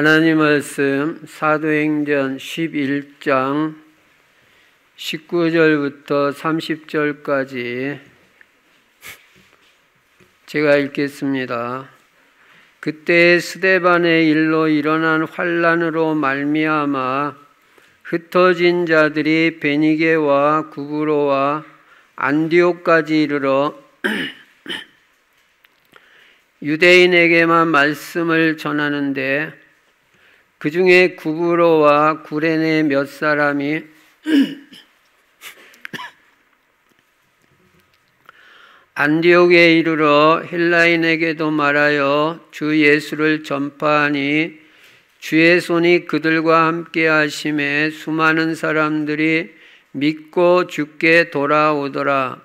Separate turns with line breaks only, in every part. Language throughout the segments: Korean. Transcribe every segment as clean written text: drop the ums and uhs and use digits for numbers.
하나님 말씀 사도행전 11장 19절부터 30절까지 제가 읽겠습니다. 그때 스데반의 일로 일어난 환난으로 말미암아 흩어진 자들이 베니게와 구브로와 안디옥까지 이르러 유대인에게만 말씀을 전하는데 그 중에 구브로와 구레네 몇 사람이 안디옥에 이르러 헬라인에게도 말하여 주 예수를 전파하니 주의 손이 그들과 함께 하심에 수많은 사람들이 믿고 주께 돌아오더라.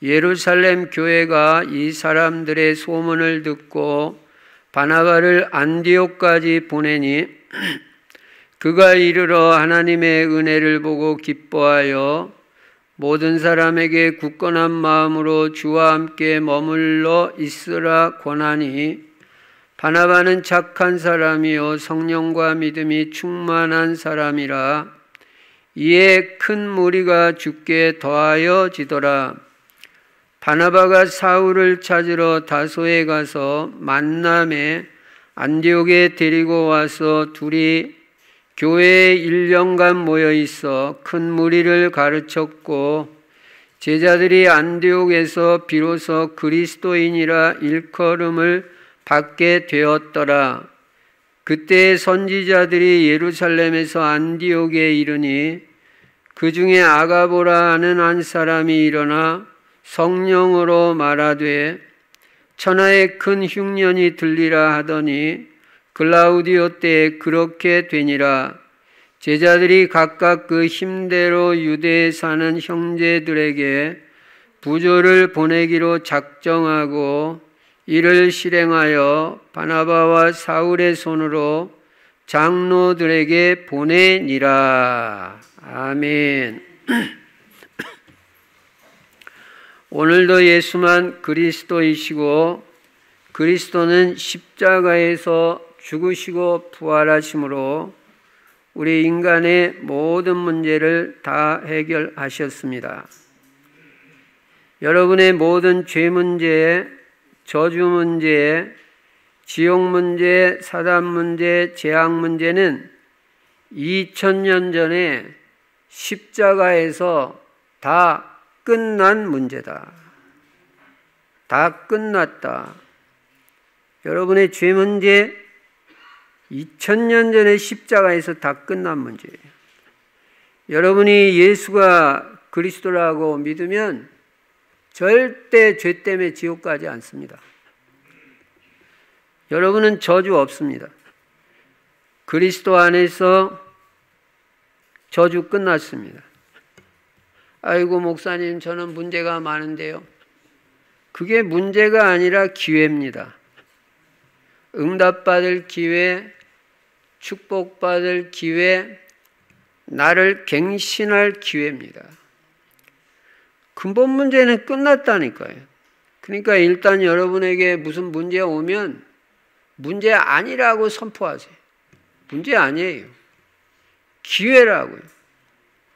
예루살렘 교회가 이 사람들의 소문을 듣고 바나바를 안디옥까지 보내니 그가 이르러 하나님의 은혜를 보고 기뻐하여 모든 사람에게 굳건한 마음으로 주와 함께 머물러 있으라 권하니 바나바는 착한 사람이요 성령과 믿음이 충만한 사람이라. 이에 큰 무리가 주께 더하여지더라. 바나바가 사울을 찾으러 다소에 가서 만남에 안디옥에 데리고 와서 둘이 교회에 1년간 모여 있어 큰 무리를 가르쳤고 제자들이 안디옥에서 비로소 그리스도인이라 일컬음을 받게 되었더라. 그때 선지자들이 예루살렘에서 안디옥에 이르니 그 중에 아가보라 하는 한 사람이 일어나 성령으로 말하되 천하에 큰 흉년이 들리라 하더니 글라우디오 때에 그렇게 되니라. 제자들이 각각 그 힘대로 유대에 사는 형제들에게 부조를 보내기로 작정하고 이를 실행하여 바나바와 사울의 손으로 장로들에게 보내니라. 아멘. 오늘도 예수만 그리스도이시고 그리스도는 십자가에서 죽으시고 부활하심으로 우리 인간의 모든 문제를 다 해결하셨습니다. 여러분의 모든 죄 문제, 저주 문제, 지옥 문제, 사단 문제, 재앙 문제는 2000년 전에 십자가에서 다 끝난 문제다. 다 끝났다. 여러분의 죄 문제 2000년 전에 십자가에서 다 끝난 문제예요. 여러분이 예수가 그리스도라고 믿으면 절대 죄 때문에 지옥 가지 않습니다. 여러분은 저주 없습니다. 그리스도 안에서 저주 끝났습니다. 아이고 목사님 저는 문제가 많은데요. 그게 문제가 아니라 기회입니다. 응답받을 기회, 축복받을 기회, 나를 갱신할 기회입니다. 근본 문제는 끝났다니까요. 그러니까 일단 여러분에게 무슨 문제 오면 문제 아니라고 선포하세요. 문제 아니에요. 기회라고요.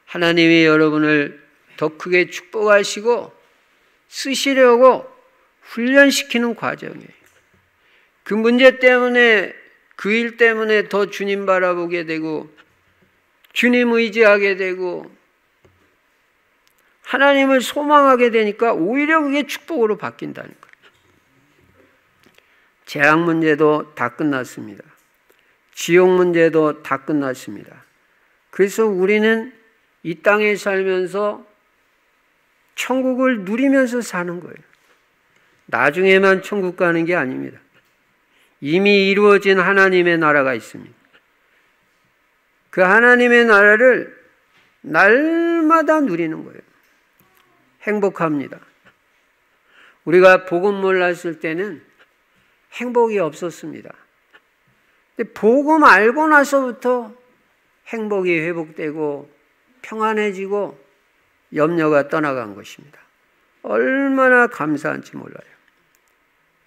하나님이 여러분을 더 크게 축복하시고 쓰시려고 훈련시키는 과정이에요. 그 문제 때문에 그 일 때문에 더 주님 바라보게 되고 주님 의지하게 되고 하나님을 소망하게 되니까 오히려 그게 축복으로 바뀐다니까요. 재앙 문제도 다 끝났습니다. 지옥 문제도 다 끝났습니다. 그래서 우리는 이 땅에 살면서 천국을 누리면서 사는 거예요. 나중에만 천국 가는 게 아닙니다. 이미 이루어진 하나님의 나라가 있습니다. 그 하나님의 나라를 날마다 누리는 거예요. 행복합니다. 우리가 복음 몰랐을 때는 행복이 없었습니다. 근데 복음 알고 나서부터 행복이 회복되고 평안해지고 염려가 떠나간 것입니다. 얼마나 감사한지 몰라요.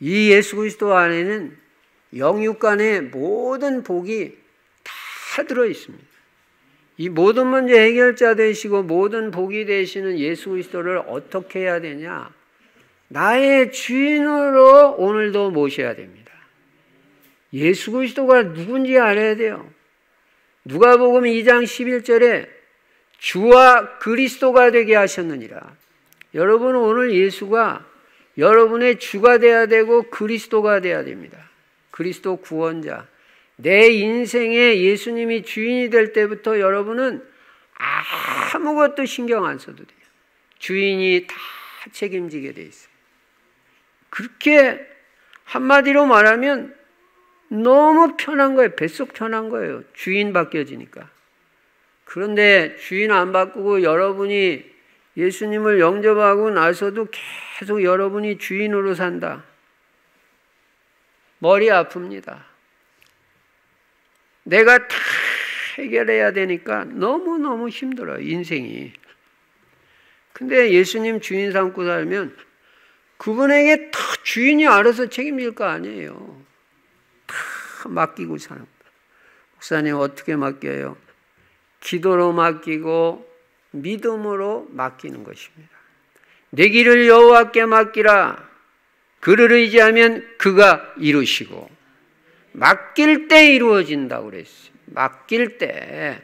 이 예수 그리스도 안에는 영육간의 모든 복이 다 들어 있습니다. 이 모든 문제 해결자 되시고 모든 복이 되시는 예수 그리스도를 어떻게 해야 되냐? 나의 주인으로 오늘도 모셔야 됩니다. 예수 그리스도가 누군지 알아야 돼요. 누가복음 2장 11절에 주와 그리스도가 되게 하셨느니라. 여러분, 오늘 예수가 여러분의 주가 돼야 되고 그리스도가 돼야 됩니다. 그리스도 구원자. 내 인생에 예수님이 주인이 될 때부터 여러분은 아무것도 신경 안 써도 돼요. 주인이 다 책임지게 돼 있어요. 그렇게 한마디로 말하면 너무 편한 거예요. 뱃속 편한 거예요. 주인 바뀌어지니까. 그런데 주인 안 바꾸고 여러분이 예수님을 영접하고 나서도 계속 여러분이 주인으로 산다. 머리 아픕니다. 내가 다 해결해야 되니까 너무너무 힘들어요, 인생이. 근데 예수님 주인 삼고 살면 그분에게 다 주인이 알아서 책임질 거 아니에요. 다 맡기고 사는 거예요. 목사님 어떻게 맡겨요? 기도로 맡기고 믿음으로 맡기는 것입니다. 내 길을 여호와께 맡기라. 그를 의지하면 그가 이루시고. 맡길 때 이루어진다고 그랬어요. 맡길 때.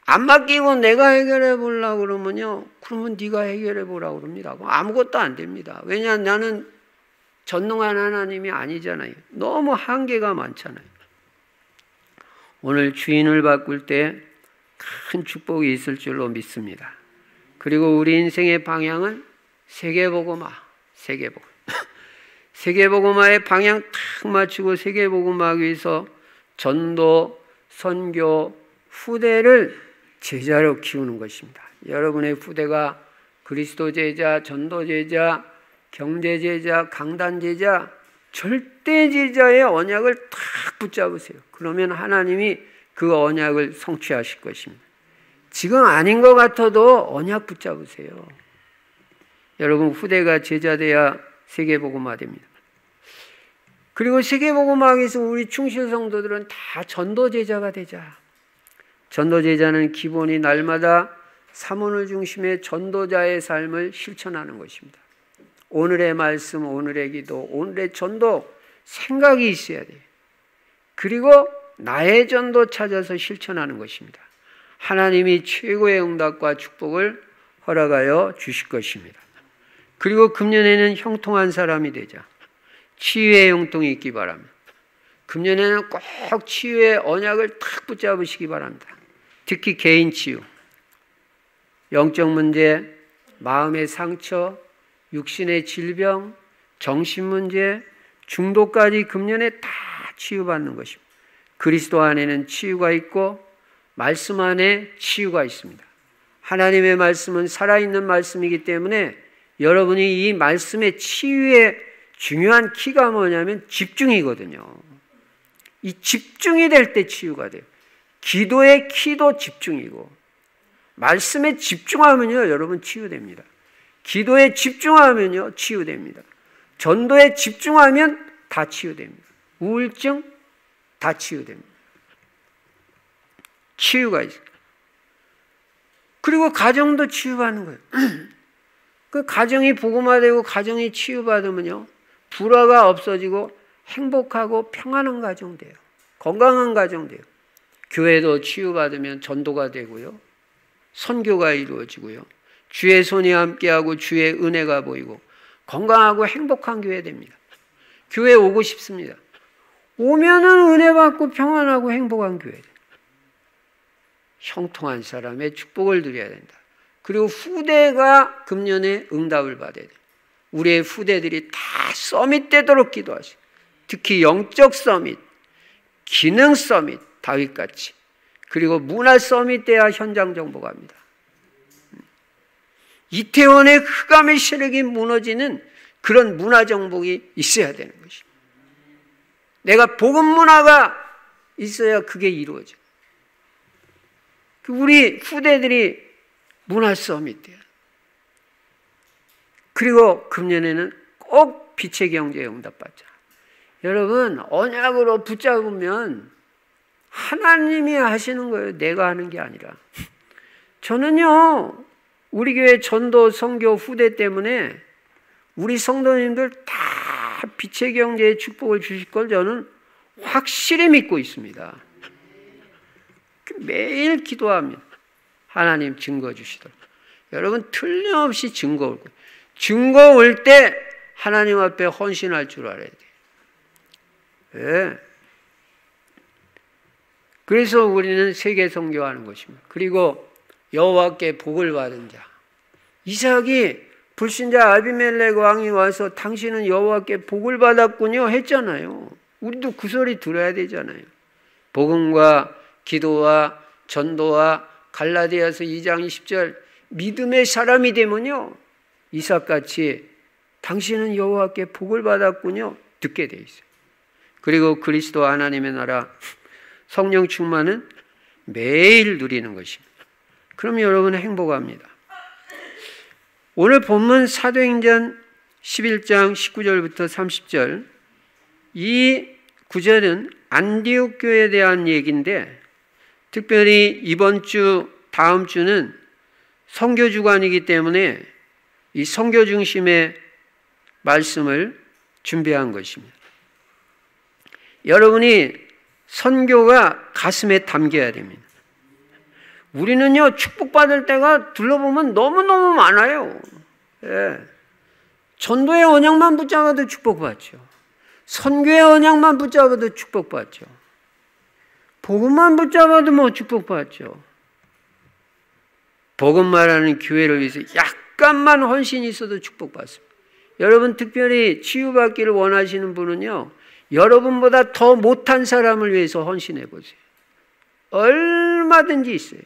안 맡기고 내가 해결해 보려고 그러면요. 그러면 네가 해결해 보라고 그럽니다. 아무것도 안 됩니다. 왜냐하면 나는 전능한 하나님이 아니잖아요. 너무 한계가 많잖아요. 오늘 주인을 바꿀 때 큰 축복이 있을 줄로 믿습니다. 그리고 우리 인생의 방향은 세계복음화, 세계복음. 세계복음화의 방향 탁 맞추고 세계복음화하기 위해서 전도, 선교, 후대를 제자로 키우는 것입니다. 여러분의 후대가 그리스도 제자, 전도 제자, 경제 제자, 강단 제자, 절대 제자의 언약을 탁 붙잡으세요. 그러면 하나님이 그 언약을 성취하실 것입니다. 지금 아닌 것 같아도 언약 붙잡으세요. 여러분 후대가 제자 돼야 세계복음화 됩니다. 그리고 세계복음화하기 위해서 우리 충실 성도들은 다 전도제자가 되자. 전도제자는 기본이 날마다 사문을 중심의 전도자의 삶을 실천하는 것입니다. 오늘의 말씀, 오늘의 기도, 오늘의 전도 생각이 있어야 돼요. 그리고 나의 전도 찾아서 실천하는 것입니다. 하나님이 최고의 응답과 축복을 허락하여 주실 것입니다. 그리고 금년에는 형통한 사람이 되자. 치유의 형통이 있기 바랍니다. 금년에는 꼭 치유의 언약을 탁 붙잡으시기 바랍니다. 특히 개인 치유, 영적 문제, 마음의 상처, 육신의 질병, 정신 문제, 중독까지 금년에 다 치유받는 것입니다. 그리스도 안에는 치유가 있고 말씀 안에 치유가 있습니다. 하나님의 말씀은 살아있는 말씀이기 때문에 여러분이 이 말씀의 치유의 중요한 키가 뭐냐면 집중이거든요. 이 집중이 될 때 치유가 돼요. 기도의 키도 집중이고 말씀에 집중하면요 여러분 치유됩니다. 기도에 집중하면요 치유됩니다. 전도에 집중하면 다 치유됩니다. 우울증 다 치유됩니다. 치유가 있어요. 그리고 가정도 치유받는 거예요. 그 가정이 복음화되고 가정이 치유받으면요 불화가 없어지고 행복하고 평안한 가정 돼요. 건강한 가정 돼요. 교회도 치유받으면 전도가 되고요. 선교가 이루어지고요. 주의 손이 함께하고 주의 은혜가 보이고 건강하고 행복한 교회 됩니다. 교회 오고 싶습니다. 오면은 은혜 받고 평안하고 행복한 교회 돼요. 형통한 사람의 축복을 드려야 된다. 그리고 후대가 금년에 응답을 받아야 돼요. 우리의 후대들이 다 서밋 되도록 기도하시고 특히 영적 서밋, 기능 서밋, 다윗같이 그리고 문화 서밋 돼야 현장 정보가 합니다. 이태원의 흑암의 세력이 무너지는 그런 문화 정복이 있어야 되는 것입니다. 내가 복음 문화가 있어야 그게 이루어져요. 우리 후대들이 문화 서밋 돼요. 그리고 금년에는 꼭 빛의 경제에 응답받자. 여러분, 언약으로 붙잡으면 하나님이 하시는 거예요. 내가 하는 게 아니라. 저는요, 우리 교회 전도 선교 후대 때문에 우리 성도님들 다 빛의 경제의 축복을 주실 걸 저는 확실히 믿고 있습니다. 매일 기도합니다. 하나님 증거 주시도록. 여러분, 틀림없이 증거 올 거예요. 증거 올 때 하나님 앞에 헌신할 줄 알아야 돼요. 네. 그래서 우리는 세계 선교하는 것입니다. 그리고 여호와께 복을 받은 자. 이삭이 불신자 아비멜렉 왕이 와서 당신은 여호와께 복을 받았군요 했잖아요. 우리도 그 소리 들어야 되잖아요. 복음과 기도와 전도와 갈라디아서 2장 20절 믿음의 사람이 되면요, 이삭같이 당신은 여호와께 복을 받았군요 듣게 돼 있어요. 그리고 그리스도 하나님의 나라 성령 충만은 매일 누리는 것입니다. 그럼 여러분은 행복합니다. 오늘 본문 사도행전 11장 19절부터 30절, 이 구절은 안디옥 교회에 대한 얘기인데, 특별히 이번 주, 다음 주는 선교 주간이기 때문에 이 선교 중심의 말씀을 준비한 것입니다. 여러분이 선교가 가슴에 담겨야 됩니다. 우리는요, 축복받을 때가 둘러보면 너무너무 많아요. 예. 전도의 언약만 붙잡아도 축복받죠. 선교의 언약만 붙잡아도 축복받죠. 복음만 붙잡아도 뭐 축복받죠. 복음 말하는 교회를 위해서 약간만 헌신이 있어도 축복받습니다. 여러분, 특별히 치유받기를 원하시는 분은요, 여러분보다 더 못한 사람을 위해서 헌신해 보세요. 얼마든지 있어요.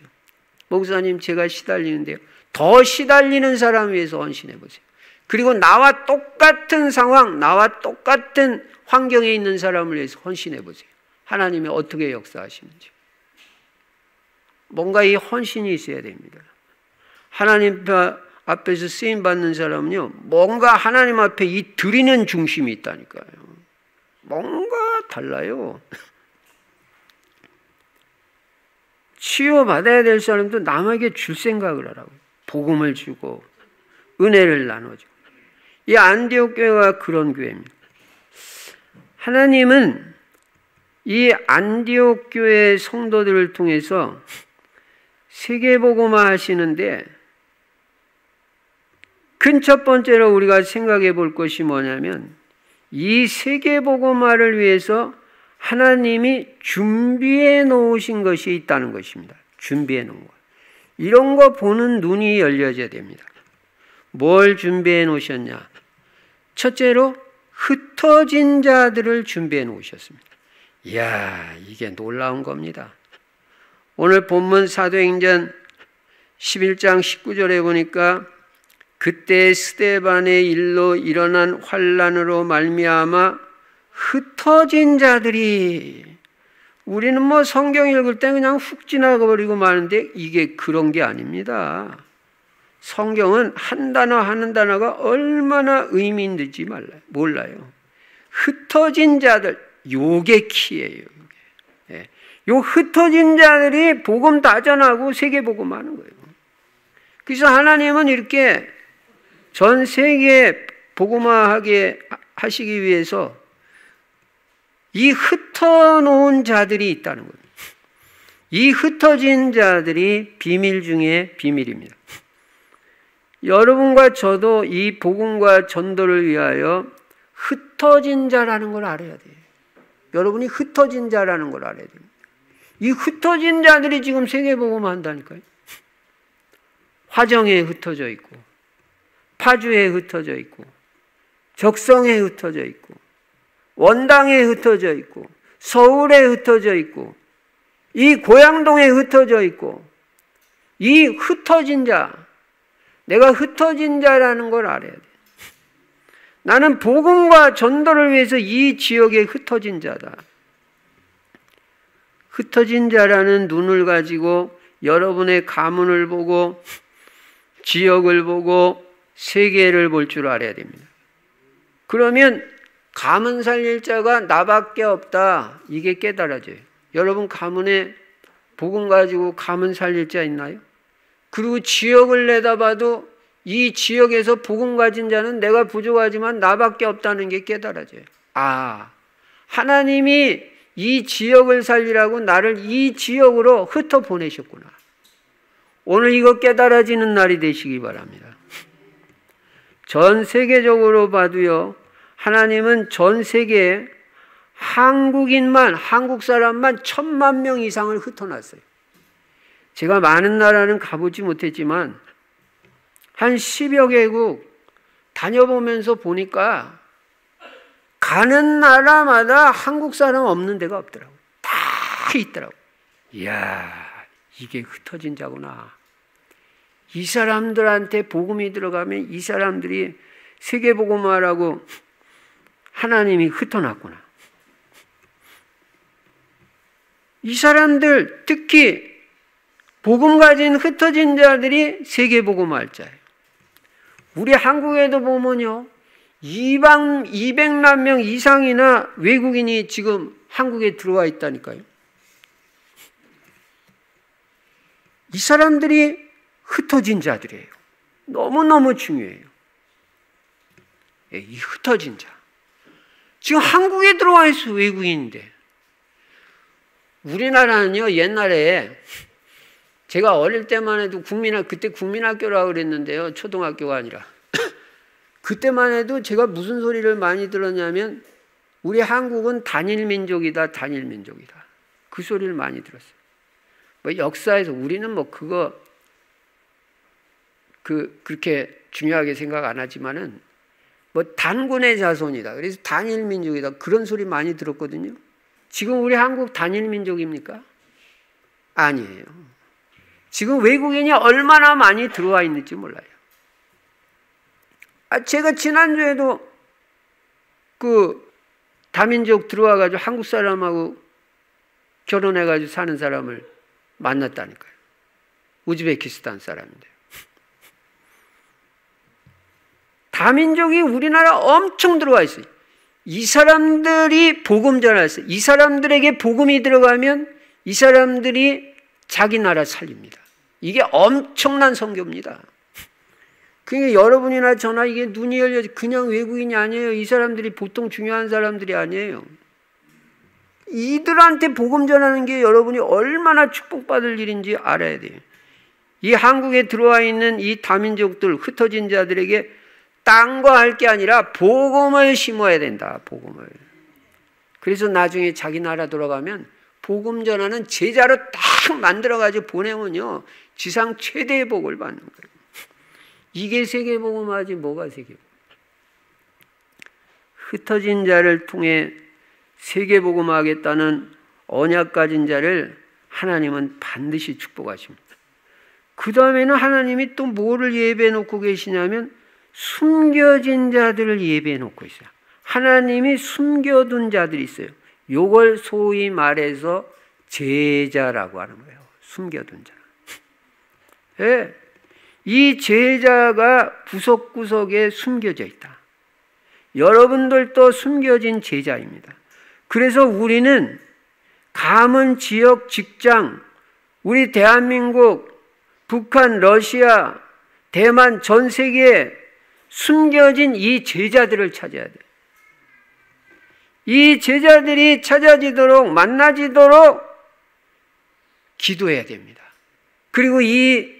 목사님, 제가 시달리는데요, 더 시달리는 사람 위해서 헌신해 보세요. 그리고 나와 똑같은 상황, 나와 똑같은 환경에 있는 사람을 위해서 헌신해 보세요. 하나님이 어떻게 역사하시는지. 뭔가 이 헌신이 있어야 됩니다. 하나님 앞에서 쓰임받는 사람은요, 뭔가 하나님 앞에 이 드리는 중심이 있다니까요. 뭔가 달라요. 치유받아야 될 사람도 남에게 줄 생각을 하라고. 복음을 주고 은혜를 나눠주고. 이 안디옥 교회가 그런 교회입니다. 하나님은 이 안디옥 교회 성도들을 통해서 세계복음화 하시는데, 큰 첫 번째로 우리가 생각해 볼 것이 뭐냐면, 이 세계복음화를 위해서 하나님이 준비해 놓으신 것이 있다는 것입니다. 준비해 놓은 것. 이런 거 보는 눈이 열려져야 됩니다. 뭘 준비해 놓으셨냐? 첫째로 흩어진 자들을 준비해 놓으셨습니다. 이야, 이게 놀라운 겁니다. 오늘 본문 사도행전 11장 19절에 보니까 그때 스데반의 일로 일어난 환난으로 말미암아 흩어진 자들이, 우리는 뭐 성경 읽을 때 그냥 훅 지나가버리고 마는데 이게 그런 게 아닙니다. 성경은 한 단어 하는 단어가 얼마나 의미 있는지 몰라요. 흩어진 자들, 요게 키예요. 요게. 요 흩어진 자들이 복음 다 전하고 세계 복음 하는 거예요. 그래서 하나님은 이렇게 전 세계에 복음화하게 하시기 위해서 이 흩어놓은 자들이 있다는 거예요. 이 흩어진 자들이 비밀 중에 비밀입니다. 여러분과 저도 이 복음과 전도를 위하여 흩어진 자라는 걸 알아야 돼요. 여러분이 흩어진 자라는 걸 알아야 됩니다. 이 흩어진 자들이 지금 세계복음 한다니까요. 화정에 흩어져 있고, 파주에 흩어져 있고, 적성에 흩어져 있고, 원당에 흩어져 있고, 서울에 흩어져 있고, 이 고양동에 흩어져 있고, 이 흩어진 자, 내가 흩어진 자라는 걸 알아야 돼. 나는 복음과 전도를 위해서 이 지역에 흩어진 자다. 흩어진 자라는 눈을 가지고 여러분의 가문을 보고 지역을 보고 세계를 볼 줄 알아야 됩니다. 그러면 가문 살릴 자가 나밖에 없다. 이게 깨달아져요. 여러분 가문에 복음 가지고 가문 살릴 자 있나요? 그리고 지역을 내다봐도 이 지역에서 복음 가진 자는 내가 부족하지만 나밖에 없다는 게 깨달아져요. 아, 하나님이 이 지역을 살리라고 나를 이 지역으로 흩어 보내셨구나. 오늘 이거 깨달아지는 날이 되시기 바랍니다. 전 세계적으로 봐도요, 하나님은 전 세계에 한국인만, 한국 사람만 1000만 명 이상을 흩어놨어요. 제가 많은 나라는 가보지 못했지만 한 10여 개국 다녀보면서 보니까 가는 나라마다 한국 사람 없는 데가 없더라고요. 다 있더라고요. 이야, 이게 흩어진 자구나. 이 사람들한테 복음이 들어가면 이 사람들이 세계복음화라고 하나님이 흩어놨구나. 이 사람들, 특히 복음 가진 흩어진 자들이 세계복음화할 자예요. 우리 한국에도 보면요, 200만 명 이상이나 외국인이 지금 한국에 들어와 있다니까요. 이 사람들이 흩어진 자들이에요. 너무너무 중요해요. 이 흩어진 자. 지금 한국에 들어와 있어, 외국인인데. 우리나라는요, 옛날에 제가 어릴 때만 해도 그때 국민학교라고 그랬는데요. 초등학교가 아니라. 그때만 해도 제가 무슨 소리를 많이 들었냐면 우리 한국은 단일민족이다, 단일민족이다. 그 소리를 많이 들었어요. 뭐 역사에서 우리는 뭐 그렇게 중요하게 생각 안 하지만은 뭐 단군의 자손이다. 그래서 단일민족이다. 그런 소리 많이 들었거든요. 지금 우리 한국 단일민족입니까? 아니에요. 지금 외국인이 얼마나 많이 들어와 있는지 몰라요. 제가 지난주에도 다민족 들어와가지고 한국 사람하고 결혼해가지고 사는 사람을 만났다니까요. 우즈베키스탄 사람인데요. 다민족이 우리나라 엄청 들어와 있어요. 이 사람들이 복음 전했어요. 이 사람들에게 복음이 들어가면 이 사람들이 자기 나라 살립니다. 이게 엄청난 선교입니다. 그러니까 여러분이나 저나 이게 눈이 열려서 그냥 외국인이 아니에요. 이 사람들이 보통 중요한 사람들이 아니에요. 이들한테 복음 전하는 게 여러분이 얼마나 축복받을 일인지 알아야 돼요. 이 한국에 들어와 있는 이 다민족들, 흩어진 자들에게 딴 거 할 게 아니라 복음을 심어야 된다. 복음을. 그래서 나중에 자기 나라 돌아가면 복음 전하는 제자로 딱 만들어가지고 보내면요, 지상 최대의 복을 받는 거예요. 이게 세계복음화지 뭐가 세계복음. 흩어진 자를 통해 세계복음화하겠다는 언약 가진 자를 하나님은 반드시 축복하십니다. 그 다음에는 하나님이 또 뭐를 예배해 놓고 계시냐면 숨겨진 자들을 예배해 놓고 있어요. 하나님이 숨겨둔 자들이 있어요. 요걸 소위 말해서 제자라고 하는 거예요. 숨겨둔 자. 네. 이 제자가 구석구석에 숨겨져 있다. 여러분들도 숨겨진 제자입니다. 그래서 우리는 가문, 지역, 직장, 우리 대한민국, 북한, 러시아, 대만, 전 세계에 숨겨진 이 제자들을 찾아야 돼요. 이 제자들이 찾아지도록, 만나지도록 기도해야 됩니다. 그리고 이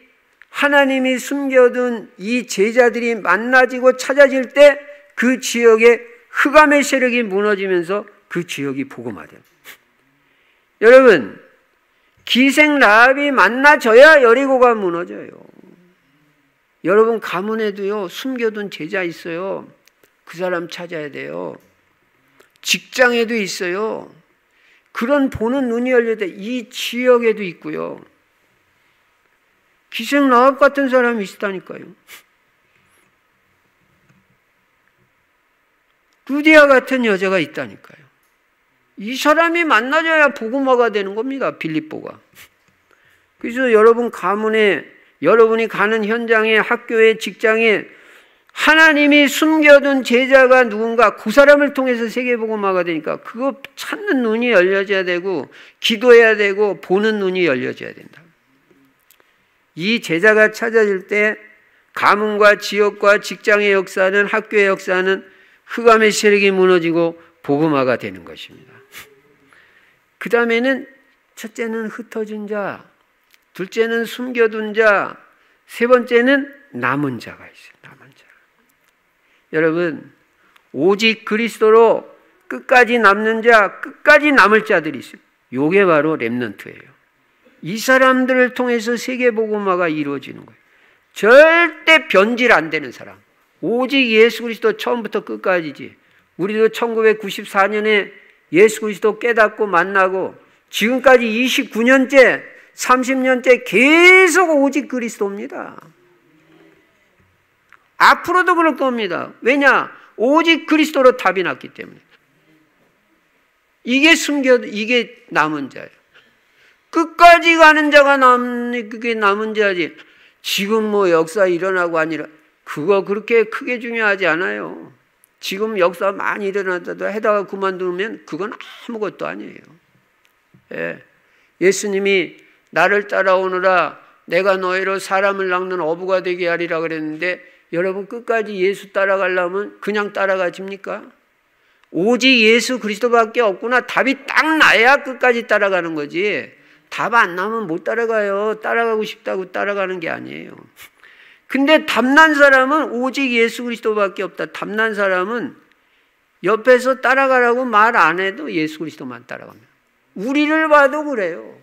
하나님이 숨겨둔 이 제자들이 만나지고 찾아질 때 그 지역의 흑암의 세력이 무너지면서 그 지역이 복음화돼요. 여러분, 기생 라합이 만나져야 여리고가 무너져요. 여러분 가문에도요, 숨겨둔 제자 있어요. 그 사람 찾아야 돼요. 직장에도 있어요. 그런 보는 눈이 열려야 돼. 이 지역에도 있고요. 기생 라합 같은 사람이 있다니까요. 루디아 같은 여자가 있다니까요. 이 사람이 만나져야 복음화가 되는 겁니다. 빌립보가. 그래서 여러분 가문에, 여러분이 가는 현장에, 학교에, 직장에 하나님이 숨겨둔 제자가 누군가 그 사람을 통해서 세계복음화가 되니까 그거 찾는 눈이 열려져야 되고 기도해야 되고 보는 눈이 열려져야 된다. 이 제자가 찾아질 때 가문과 지역과 직장의 역사는, 학교의 역사는 흑암의 세력이 무너지고 복음화가 되는 것입니다. 그 다음에는 첫째는 흩어진 자, 둘째는 숨겨둔 자, 세 번째는 남은 자가 있어요. 남은 자. 여러분, 오직 그리스도로 끝까지 남는 자, 끝까지 남을 자들이 있어요. 이게 바로 렘넌트예요. 이 사람들을 통해서 세계복음화가 이루어지는 거예요. 절대 변질 안 되는 사람. 오직 예수 그리스도 처음부터 끝까지지. 우리도 1994년에 예수 그리스도 깨닫고 만나고 지금까지 29년째, 30년째 계속 오직 그리스도입니다. 앞으로도 그럴 겁니다. 왜냐? 오직 그리스도로 답이 났기 때문에. 이게 남은 자예요. 끝까지 가는 자가 그게 남은 자지. 지금 뭐 역사 일어나고 아니라 그거 그렇게 크게 중요하지 않아요. 지금 역사 많이 일어났다도 해다가 그만두면 그건 아무것도 아니에요. 예. 예수님이 나를 따라오너라 내가 너희로 사람을 낚는 어부가 되게 하리라 그랬는데 여러분 끝까지 예수 따라가려면 그냥 따라가집니까? 오직 예수 그리스도밖에 없구나. 답이 딱 나야 끝까지 따라가는 거지. 답 안 나면 못 따라가요. 따라가고 싶다고 따라가는 게 아니에요. 근데 답난 사람은 오직 예수 그리스도밖에 없다. 답난 사람은 옆에서 따라가라고 말 안 해도 예수 그리스도만 따라갑니다. 우리를 봐도 그래요.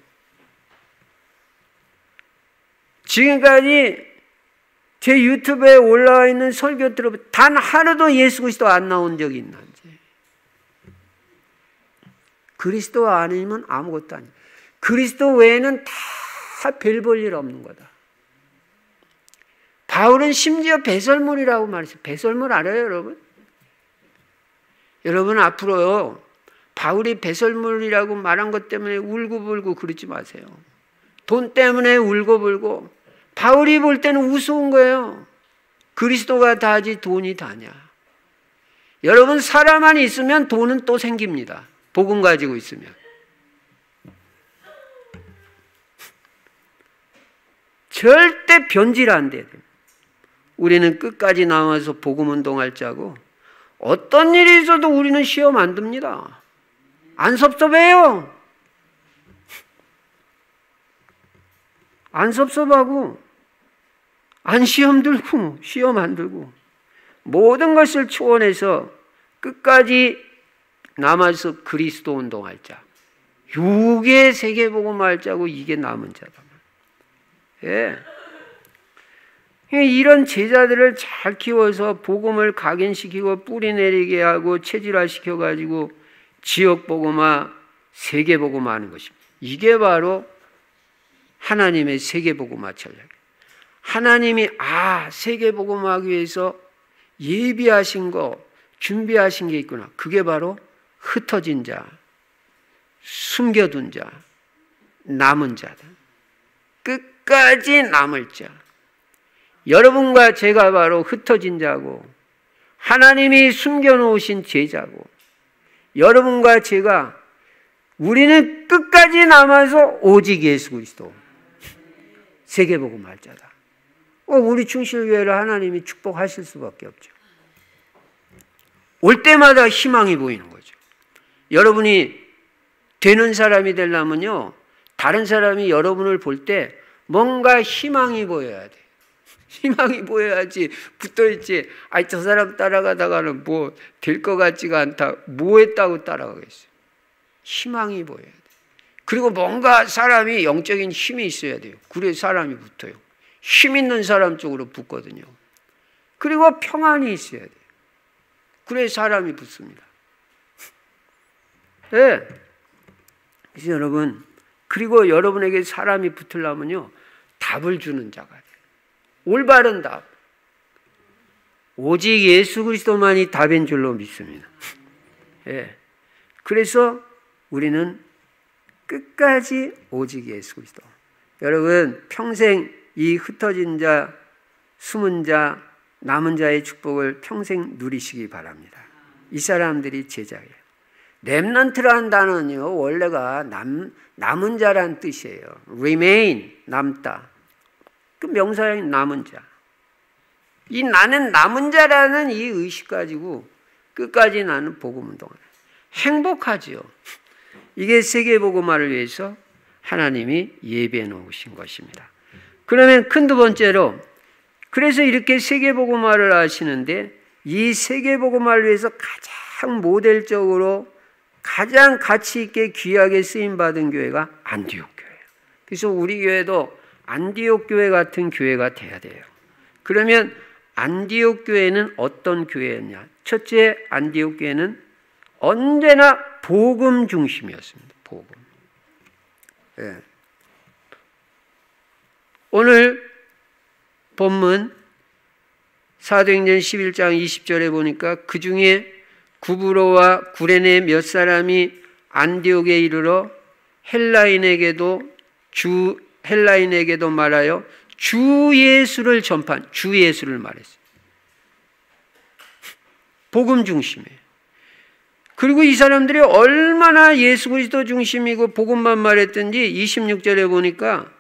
지금까지 제 유튜브에 올라와 있는 설교 들어보면 단 하루도 예수 그리스도 안 나온 적이 있는지. 그리스도 아니면 아무것도 아니에요. 그리스도 외에는 다 별 볼 일 없는 거다. 바울은 심지어 배설물이라고 말했어요. 배설물 알아요, 여러분? 여러분 앞으로요. 바울이 배설물이라고 말한 것 때문에 울고불고 그러지 마세요. 돈 때문에 울고불고. 바울이 볼 때는 우스운 거예요. 그리스도가 다지 돈이 다냐. 여러분 사람만 있으면 돈은 또 생깁니다. 복음 가지고 있으면. 절대 변질 안 돼요. 우리는 끝까지 남아서 복음 운동할 자고 어떤 일이 있어도 우리는 시험 안 듭니다. 안 섭섭해요. 안 섭섭하고 안 시험 들고 시험 안 들고 모든 것을 초월해서 끝까지 남아서 그리스도 운동할 자. 이게 세계복음할 자고 이게 남은 자다. 예. 이런 제자들을 잘 키워서 복음을 각인시키고 뿌리 내리게 하고 체질화시켜 가지고 지역 복음화, 세계 복음화 하는 것입니다. 이게 바로 하나님의 세계 복음화 전략이에요. 하나님이 세계 복음화하기 위해서 예비하신 거, 준비하신 게 있구나. 그게 바로 흩어진 자, 숨겨둔 자, 남은 자다. 끝까지 남을 자. 여러분과 제가 바로 흩어진 자고 하나님이 숨겨놓으신 제자고 여러분과 제가 우리는 끝까지 남아서 오직 예수 그리스도 세계복음할 자다. 우리 충실교회를 하나님이 축복하실 수밖에 없죠. 올 때마다 희망이 보이는 거죠. 여러분이 되는 사람이 되려면요. 다른 사람이 여러분을 볼 때 뭔가 희망이 보여야 돼. 희망이 보여야지 붙어있지. 저 사람 따라가다가는 뭐 될 것 같지가 않다. 뭐 했다고 따라가겠어요. 희망이 보여야 돼. 그리고 뭔가 사람이 영적인 힘이 있어야 돼요. 그래야 사람이 붙어요. 힘 있는 사람 쪽으로 붙거든요. 그리고 평안이 있어야 돼요. 그래야 사람이 붙습니다. 네. 그래서 여러분, 그리고 여러분에게 사람이 붙으려면요. 답을 주는 자가 돼요. 올바른 답. 오직 예수 그리스도만이 답인 줄로 믿습니다. 예. 그래서 우리는 끝까지 오직 예수 그리스도. 여러분 평생 이 흩어진 자, 숨은 자, 남은 자의 축복을 평생 누리시기 바랍니다. 이 사람들이 제자예요. 렘넌트라는 단어는요, 원래가 남은 자란 뜻이에요. remain, 남다. 그 명사형인 남은 자. 이 나는 남은 자라는 이 의식 가지고 끝까지 나는 복음 운동을 해요. 행복하지요. 이게 세계복음화를 위해서 하나님이 예배해 놓으신 것입니다. 그러면 큰 두 번째로, 그래서 이렇게 세계복음화를 하시는데 이 세계복음화를 위해서 가장 모델적으로 가장 가치 있게 귀하게 쓰임받은 교회가 안디옥 교회예요. 그래서 우리 교회도 안디옥 교회 같은 교회가 돼야 돼요. 그러면 안디옥 교회는 어떤 교회였냐? 첫째, 안디옥 교회는 언제나 복음 중심이었습니다. 복음. 예. 오늘 본문 사도행전 11장 20절에 보니까 그 중에 구브로와 구레네 몇 사람이 안디옥에 이르러 헬라인에게도 말하여 주 예수를 전파한, 주 예수를 말했어요. 복음 중심이에요. 그리고 이 사람들이 얼마나 예수 그리스도 중심이고 복음만 말했던지 26절에 보니까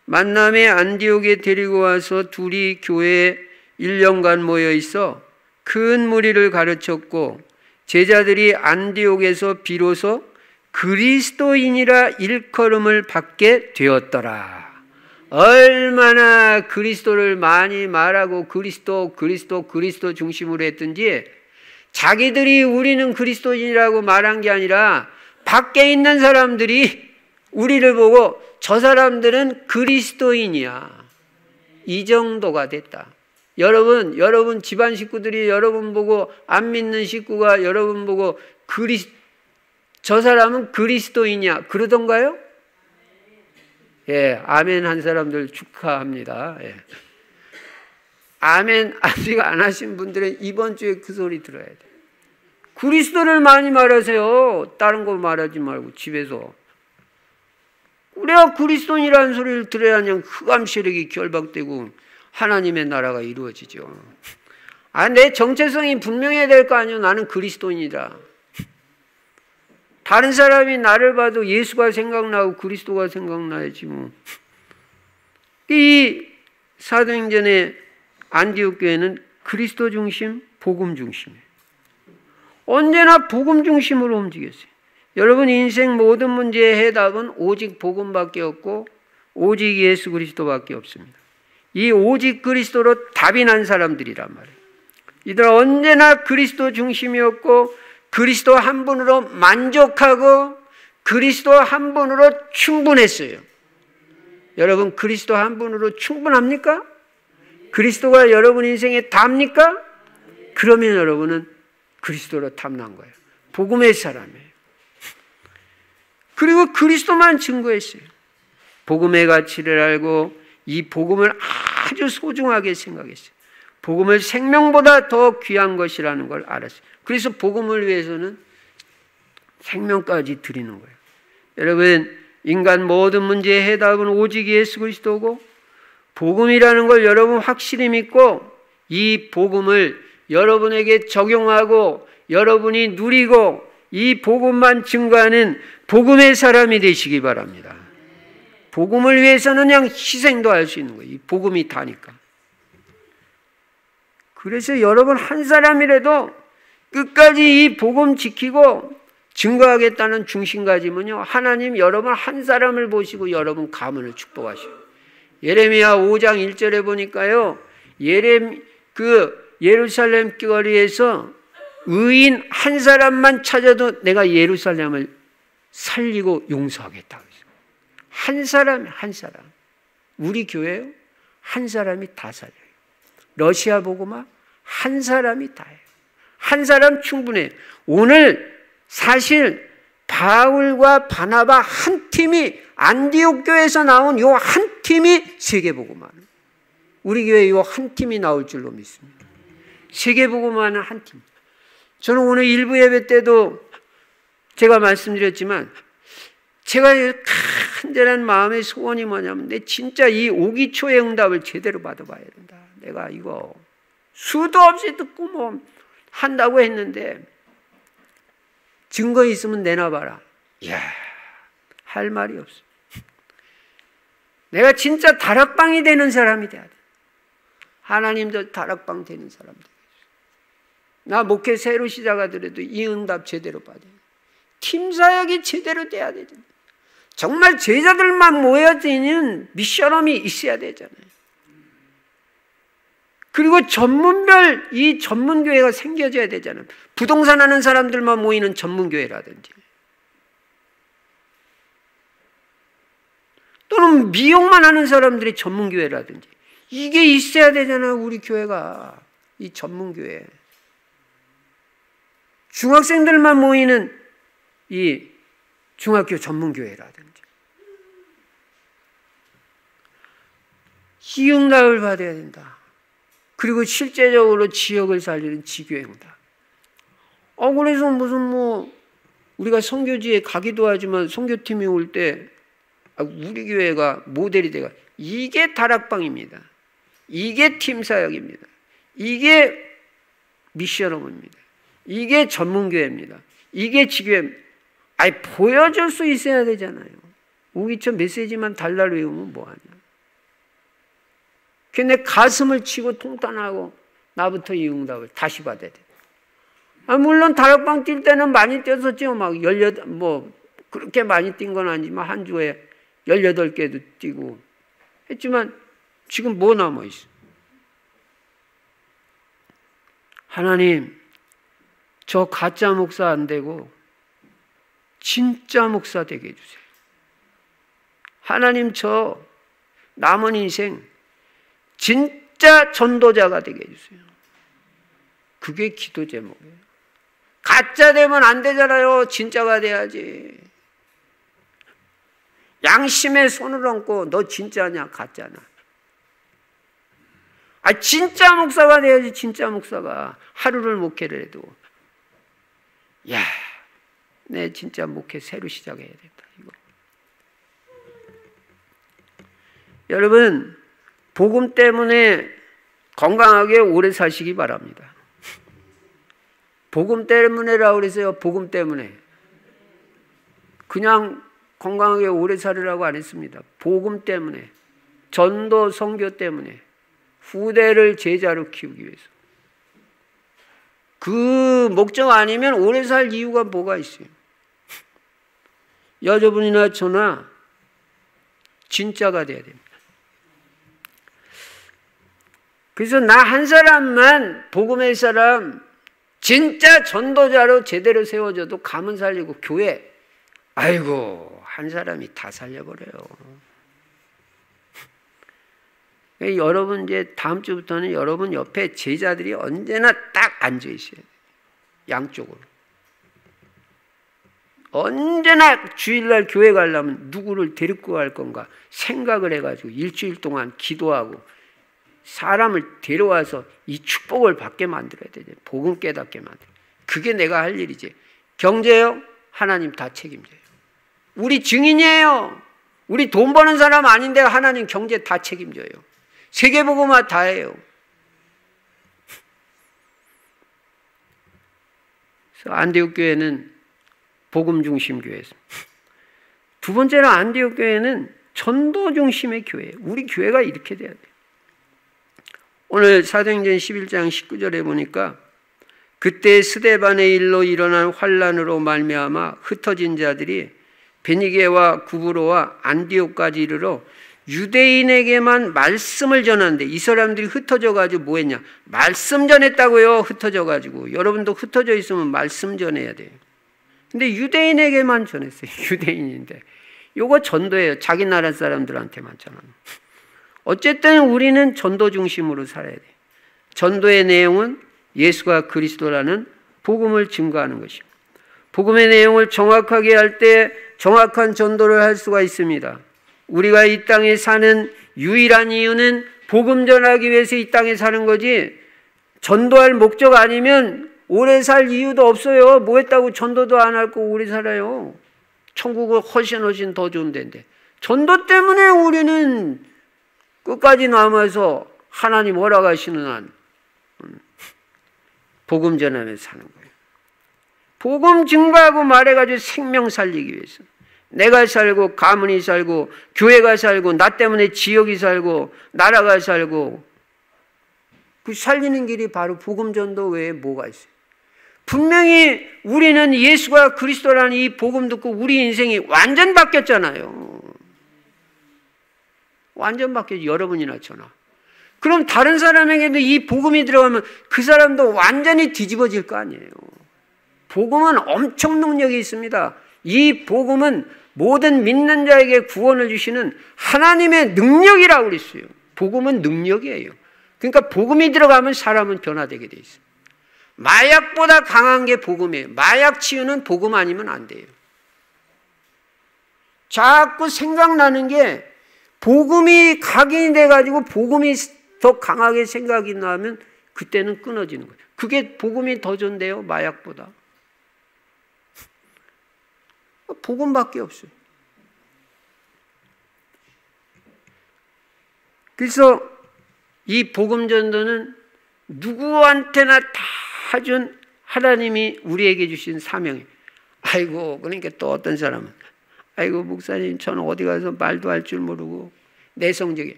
만남에 안디옥에 데리고 와서 둘이 교회에 1년간 모여 있어 큰 무리를 가르쳤고 제자들이 안디옥에서 비로소 그리스도인이라 일컬음을 받게 되었더라. 얼마나 그리스도를 많이 말하고 그리스도 중심으로 했든지 자기들이 우리는 그리스도인이라고 말한 게 아니라 밖에 있는 사람들이 우리를 보고 저 사람들은 그리스도인이야. 이 정도가 됐다. 여러분 집안 식구들이 여러분 보고 안 믿는 식구가 여러분 보고 저 사람은 그리스도인이야. 그러던가요? 예, 아멘 한 사람들 축하합니다. 예. 아멘 아직 안 하신 분들은 이번 주에 그 소리 들어야 돼. 그리스도를 많이 말하세요. 다른 거 말하지 말고 집에서. 우리가 그리스도인이라는 소리를 들어야 그냥 흑암 세력이 결박되고 하나님의 나라가 이루어지죠. 내 정체성이 분명해야 될 거 아니에요. 나는 그리스도인이다. 다른 사람이 나를 봐도 예수가 생각나고 그리스도가 생각나야지 뭐. 이 사도행전의 안디옥 교회는 그리스도 중심, 복음 중심이에요. 언제나 복음 중심으로 움직였어요. 여러분 인생 모든 문제의 해답은 오직 복음밖에 없고 오직 예수 그리스도밖에 없습니다. 이 오직 그리스도로 답이 난 사람들이란 말이에요. 이들은 언제나 그리스도 중심이었고 그리스도 한 분으로 만족하고 그리스도 한 분으로 충분했어요. 여러분 그리스도 한 분으로 충분합니까? 그리스도가 여러분 인생에 답니까? 그러면 여러분은 그리스도로 탐난 거예요. 복음의 사람이에요. 그리고 그리스도만 증거했어요. 복음의 가치를 알고 이 복음을 아주 소중하게 생각했어요. 복음을 생명보다 더 귀한 것이라는 걸 알았어요. 그래서 복음을 위해서는 생명까지 드리는 거예요. 여러분 인간 모든 문제의 해답은 오직 예수 그리스도고 복음이라는 걸 여러분 확실히 믿고 이 복음을 여러분에게 적용하고 여러분이 누리고 이 복음만 증거하는 복음의 사람이 되시기 바랍니다. 복음을 위해서는 그냥 희생도 할 수 있는 거예요. 이 복음이 다니까. 그래서 여러분 한 사람이라도 끝까지 이 복음 지키고 증거하겠다는 중심 가지면요. 하나님 여러분 한 사람을 보시고 여러분 가문을 축복하셔요. 예레미야 5장 1절에 보니까요. 예루살렘 거리에서 의인 한 사람만 찾아도 내가 예루살렘을 살리고 용서하겠다고 했어요. 한 사람. 우리 교회요? 한 사람이 다 살려요. 러시아 복음화 한 사람이 다예요. 한 사람 충분해요. 오늘 사실 바울과 바나바 한 팀이 안디옥 교회에서 나온 요 한 팀이 세계복음화는 우리 교회 요 한 팀이 나올 줄로 믿습니다. 세계복음화는 한 팀. 저는 오늘 일부 예배 때도 제가 말씀드렸지만 제가 간절한 마음의 소원이 뭐냐면 내 진짜 이 오기초의 응답을 제대로 받아봐야 된다. 내가 이거 수도 없이 듣고 뭐 한다고 했는데 증거 있으면 내놔봐라. 이야, 할 말이 없어. 내가 진짜 다락방이 되는 사람이 돼야 돼. 하나님도 다락방 되는 사람 되겠어. 나 목회 새로 시작하더라도 이 응답 제대로 받아야 돼. 팀 사역이 제대로 돼야 되잖아. 정말 제자들만 모여지는 미션홈이 있어야 되잖아요. 그리고 전문별 이 전문교회가 생겨져야 되잖아요. 부동산 하는 사람들만 모이는 전문교회라든지, 또는 미용만 하는 사람들이 전문교회라든지, 이게 있어야 되잖아요. 우리 교회가 이 전문교회. 중학생들만 모이는 이 중학교 전문교회라든지, 이 응답을 받아야 된다. 그리고 실제적으로 지역을 살리는 지교회 응답. 그래서 무슨 우리가 선교지에 가기도 하지만 선교팀이 올 때 우리 교회가 모델이 돼가, 이게 다락방입니다. 이게 팀사역입니다. 이게 미션홈입니다. 이게 전문교회입니다. 이게 지교회입니다. 보여줄 수 있어야 되잖아요. 우기처 메시지만 달달 외우면 뭐하냐. 근데 가슴을 치고 통탄하고 나부터 이 응답을 다시 받아야 돼. 물론 다락방 뛸 때는 많이 뛰었었죠. 막 18, 그렇게 많이 뛴 건 아니지만 한 주에 18개도 뛰고 했지만 지금 뭐 남아있어? 하나님, 저 가짜 목사 안 되고 진짜 목사 되게 해주세요. 하나님, 저 남은 인생 진짜 전도자가 되게 해주세요. 그게 기도 제목이에요. 가짜 되면 안 되잖아요. 진짜가 돼야지. 양심에 손을 얹고 너 진짜냐 가짜냐. 진짜 목사가 돼야지. 진짜 목사가 하루를 목회를 해도, 야, 내 진짜 목회 새로 시작해야 된다. 이거. 여러분, 복음 때문에 건강하게 오래 사시기 바랍니다. 복음 때문에라고 그랬어요. 복음 때문에. 그냥 건강하게 오래 살으라고 안 했습니다. 복음 때문에, 전도 선교 때문에, 후대를 제자로 키우기 위해서. 그 목적 아니면 오래 살 이유가 뭐가 있어요? 여러분이나 저나 진짜가 돼야 됩니다. 그래서 나 한 사람만, 복음의 사람, 진짜 전도자로 제대로 세워져도 가문 살리고 교회, 한 사람이 다 살려버려요. 여러분, 이제 다음 주부터는 여러분 옆에 제자들이 언제나 딱 앉아 있어요. 양쪽으로. 언제나 주일날 교회 가려면 누구를 데리고 갈 건가 생각을 해가지고 일주일 동안 기도하고 사람을 데려와서 이 축복을 받게 만들어야 되죠. 복음 깨닫게 만들어요. 그게 내가 할 일이지. 경제요? 하나님 다 책임져요. 우리 증인이에요. 우리 돈 버는 사람 아닌데 하나님 경제 다 책임져요. 세계복음화 다 해요. 그래서 안디옥 교회는 복음 중심 교회였습니다. 두 번째로 안디옥 교회는 전도 중심의 교회예요. 우리 교회가 이렇게 돼야 돼요. 오늘 사도행전 11장 19절에 보니까 그때 스데반의 일로 일어난 환란으로 말미암아 흩어진 자들이 베니게와 구브로와 안디옥까지 이르러 유대인에게만 말씀을 전하는데, 이 사람들이 흩어져가지고 뭐 했냐? 말씀 전했다고요. 흩어져가지고. 여러분도 흩어져 있으면 말씀 전해야 돼요. 근데 유대인에게만 전했어요. 유대인인데. 요거 전도예요. 자기 나라 사람들한테만 전하는. 어쨌든 우리는 전도 중심으로 살아야 돼요. 전도의 내용은 예수가 그리스도라는 복음을 증거하는 것입니다. 복음의 내용을 정확하게 할 때 정확한 전도를 할 수가 있습니다. 우리가 이 땅에 사는 유일한 이유는 복음 전하기 위해서 이 땅에 사는 거지, 전도할 목적 아니면 오래 살 이유도 없어요. 뭐 했다고 전도도 안 할 거고 오래 살아요. 천국은 훨씬 더 좋은 데인데. 전도 때문에 우리는 끝까지 남아서 하나님 허락하시는 한 복음 전하면서 사는 거예요. 복음 증거하고 말해가지고 생명 살리기 위해서. 내가 살고 가문이 살고 교회가 살고 나 때문에 지역이 살고 나라가 살고, 그 살리는 길이 바로 복음 전도 외에 뭐가 있어요? 분명히 우리는 예수가 그리스도라는 이 복음 듣고 우리 인생이 완전 바뀌었잖아요. 완전 바뀌었죠. 여러분이나 저나. 그럼 다른 사람에게도 이 복음이 들어가면 그 사람도 완전히 뒤집어질 거 아니에요. 복음은 엄청 능력이 있습니다. 이 복음은 모든 믿는 자에게 구원을 주시는 하나님의 능력이라고 그랬어요. 복음은 능력이에요. 그러니까 복음이 들어가면 사람은 변화되게 돼 있어요. 마약보다 강한 게 복음이에요. 마약 치유는 복음 아니면 안 돼요. 자꾸 생각나는 게 복음이 각인이 돼가지고 복음이 더 강하게 생각이 나면 그때는 끊어지는 거예요. 그게 복음이 더 좋은데요, 마약보다. 복음밖에 없어요. 그래서 이 복음 전도는 누구한테나 다 준 하나님이 우리에게 주신 사명이에요. 아이고, 그러니까 또 어떤 사람은 아이고 목사님 저는 어디 가서 말도 할 줄 모르고 내성적이에요.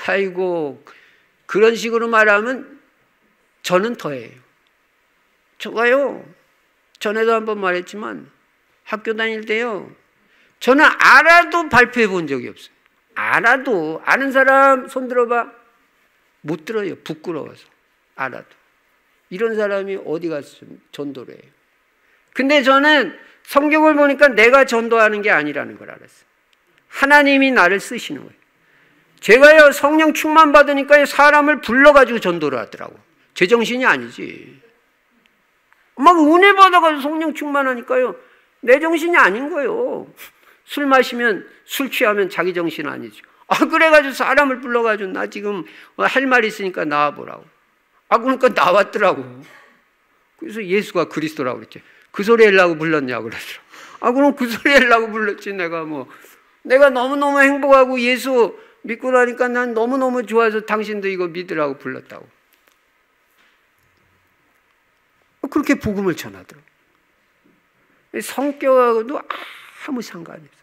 아이고, 그런 식으로 말하면 저는 더해요. 저가요, 전에도 한번 말했지만 학교 다닐 때요, 저는 알아도 발표해 본 적이 없어요. 알아도, 아는 사람 손 들어봐. 못 들어요. 부끄러워서. 알아도. 이런 사람이 어디 가서 전도를 해요. 근데 저는 성경을 보니까 내가 전도하는 게 아니라는 걸 알았어요. 하나님이 나를 쓰시는 거예요. 제가요, 성령 충만 받으니까 사람을 불러가지고 전도를 하더라고. 제 정신이 아니지. 막 은혜 받아가지고 성령 충만하니까요, 내 정신이 아닌 거예요. 술 마시면, 술 취하면 자기 정신 아니죠. 그래가지고 사람을 불러가지고 나 지금 할 말 있으니까 나와보라고. 그러니까 나왔더라고. 그래서 예수가 그리스도라고 그랬지. 그 소리 하려고 불렀냐고 그러더라고. 그럼 그 소리 하려고 불렀지. 내가 너무너무 행복하고 예수 믿고 나니까 난 너무너무 좋아서 당신도 이거 믿으라고 불렀다고. 그렇게 복음을 전하더라고. 성격하고도 아무 상관이 없어.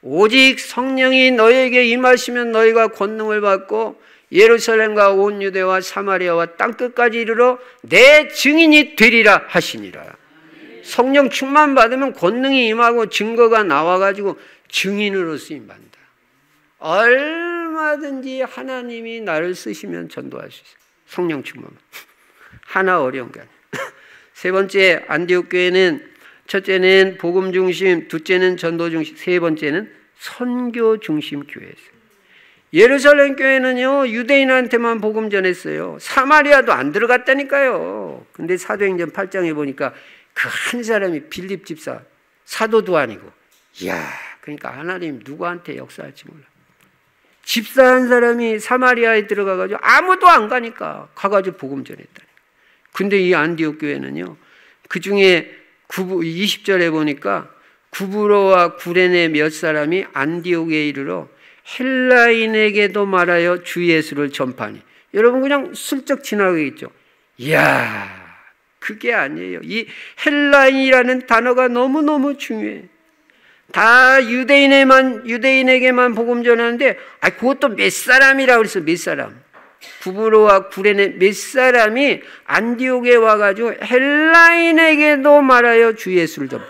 오직 성령이 너에게 임하시면 너희가 권능을 받고 예루살렘과 온 유대와 사마리아와 땅끝까지 이르러 내 증인이 되리라 하시니라. 성령 충만 받으면 권능이 임하고 증거가 나와가지고 증인으로 쓰임받는다. 얼마든지 하나님이 나를 쓰시면 전도할 수 있어요. 성령 충만. 하나 어려운 게 아니에요. 세 번째, 안디옥 교회는 첫째는 복음 중심, 둘째는 전도 중심, 세 번째는 선교 중심 교회였어요. 예루살렘 교회는요, 유대인한테만 복음 전했어요. 사마리아도 안 들어갔다니까요. 근데 사도행전 8장에 보니까 그 한 사람이 빌립 집사, 사도도 아니고, 이야, 그러니까 하나님 누구한테 역사할지 몰라. 집사 한 사람이 사마리아에 들어가가지고 아무도 안 가니까 가가지고 복음 전했다니. 근데 이 안디옥 교회는요, 그 중에 20절에 보니까 구브로와 구레네 몇 사람이 안디옥에 이르러 헬라인에게도 말하여 주 예수를 전파하니. 여러분 그냥 슬쩍 지나가겠죠. 이야, 그게 아니에요. 이 헬라인이라는 단어가 너무너무 중요해. 다 유대인에게만 복음 전하는데, 그것도 몇 사람이라고 그랬어. 몇 사람. 구브로와 구레네 몇 사람이 안디옥에 와가지고 헬라인에게도 말하여 주 예수를 전파.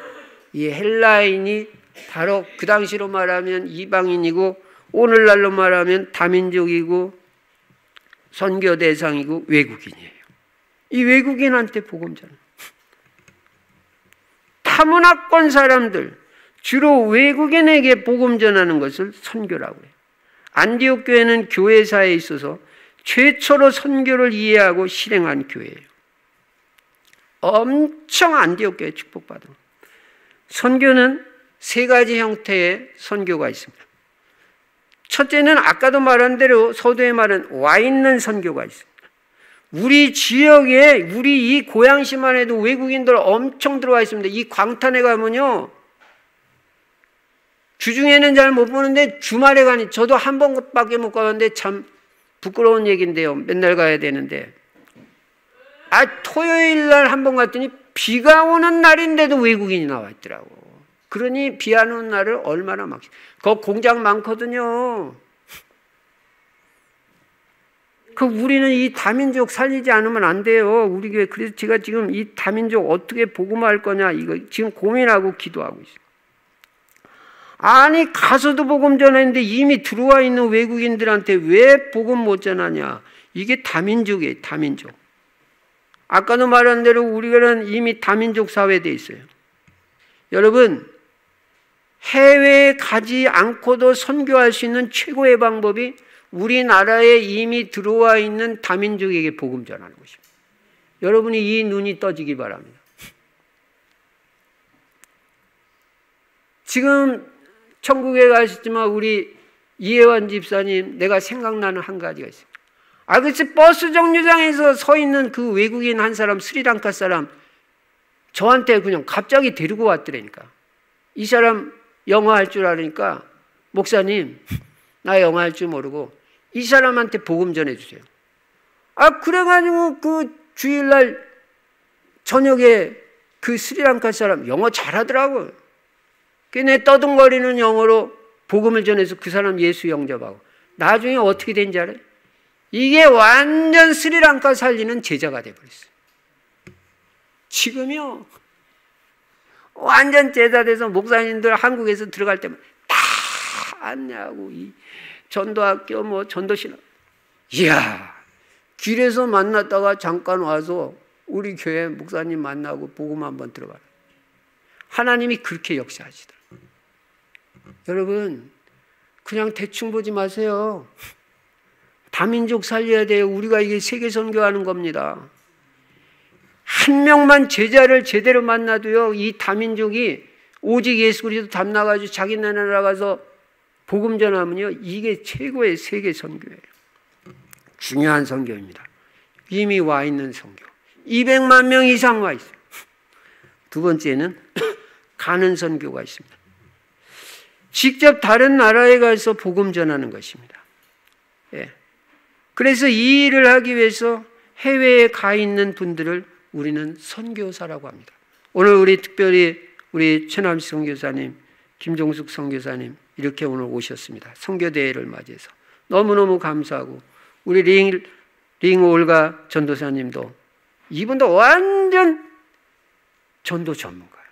이 헬라인이 바로 그 당시로 말하면 이방인이고, 오늘날로 말하면 다민족이고 선교 대상이고 외국인이에요. 이 외국인한테 복음 전하. 타문화권 사람들, 주로 외국인에게 복음 전하는 것을 선교라고 해요. 안디옥 교회는 교회사에 있어서 최초로 선교를 이해하고 실행한 교회예요. 엄청 안디옥 교회 축복받은 거예요. 선교는 세 가지 형태의 선교가 있습니다. 첫째는 아까도 말한 대로 서두에 말한 와 있는 선교가 있습니다. 우리 지역에, 우리 이 고양시만 해도 외국인들 엄청 들어와 있습니다. 이 광탄에 가면요, 주중에는 잘 못 보는데 주말에 가니, 저도 한 번밖에 못 가봤는데 참 부끄러운 얘기인데요. 맨날 가야 되는데. 토요일 날 한 번 갔더니 비가 오는 날인데도 외국인이 나와 있더라고. 그러니 비 안 오는 날을 얼마나 막, 거 공장 많거든요. 우리는 이 다민족 살리지 않으면 안 돼요. 우리 교회. 그래서 제가 지금 이 다민족 어떻게 복음화할 거냐, 이거 지금 고민하고 기도하고 있어요. 아니, 가서도 복음 전하는데 이미 들어와 있는 외국인들한테 왜 복음 못 전하냐. 이게 다민족이에요, 다민족. 아까도 말한 대로 우리는 이미 다민족 사회에 있어요. 여러분, 해외에 가지 않고도 선교할 수 있는 최고의 방법이 우리나라에 이미 들어와 있는 다민족에게 복음 전하는 것입니다. 여러분이 이 눈이 떠지기 바랍니다. 지금 천국에 가셨지만 우리 이혜원 집사님, 내가 생각나는 한 가지가 있어요. 글쎄 버스 정류장에서 서 있는 그 외국인 한 사람, 스리랑카 사람, 저한테 그냥 갑자기 데리고 왔더라니까. 이 사람 영어 할 줄 아니까, 목사님, 나 영어 할 줄 모르고 이 사람한테 복음 전해주세요. 그래가지고 그 주일날 저녁에 그 스리랑카 사람 영어 잘하더라고요. 걔네 떠듬거리는 영어로 복음을 전해서 그 사람 예수 영접하고, 나중에 어떻게 된지 알아요? 이게 완전 스리랑카 살리는 제자가 돼버렸어요. 지금요, 완전 제자 돼서 목사님들 한국에서 들어갈 때만 다 안냐고, 이 전도학교 뭐 전도신학, 이야, 길에서 만났다가 잠깐 와서 우리 교회 목사님 만나고 복음 한번 들어가라. 하나님이 그렇게 역사하시더라고요. 여러분, 그냥 대충 보지 마세요. 다민족 살려야 돼요. 우리가 이게 세계 선교하는 겁니다. 한 명만 제자를 제대로 만나도요, 이 다민족이 오직 예수 그리스도 담나가지고 자기 나라 가서 복음 전하면요, 이게 최고의 세계 선교예요. 중요한 선교입니다. 이미 와 있는 선교. 200만 명 이상 와 있어요. 두 번째는 가는 선교가 있습니다. 직접 다른 나라에 가서 복음 전하는 것입니다. 예. 그래서 이 일을 하기 위해서 해외에 가 있는 분들을 우리는 선교사라고 합니다. 오늘 우리 특별히 우리 최남식 선교사님, 김종숙 선교사님 이렇게 오늘 오셨습니다. 선교대회를 맞이해서 너무너무 감사하고, 우리 링 올가 전도사님도, 이분도 완전 전도 전문가예요.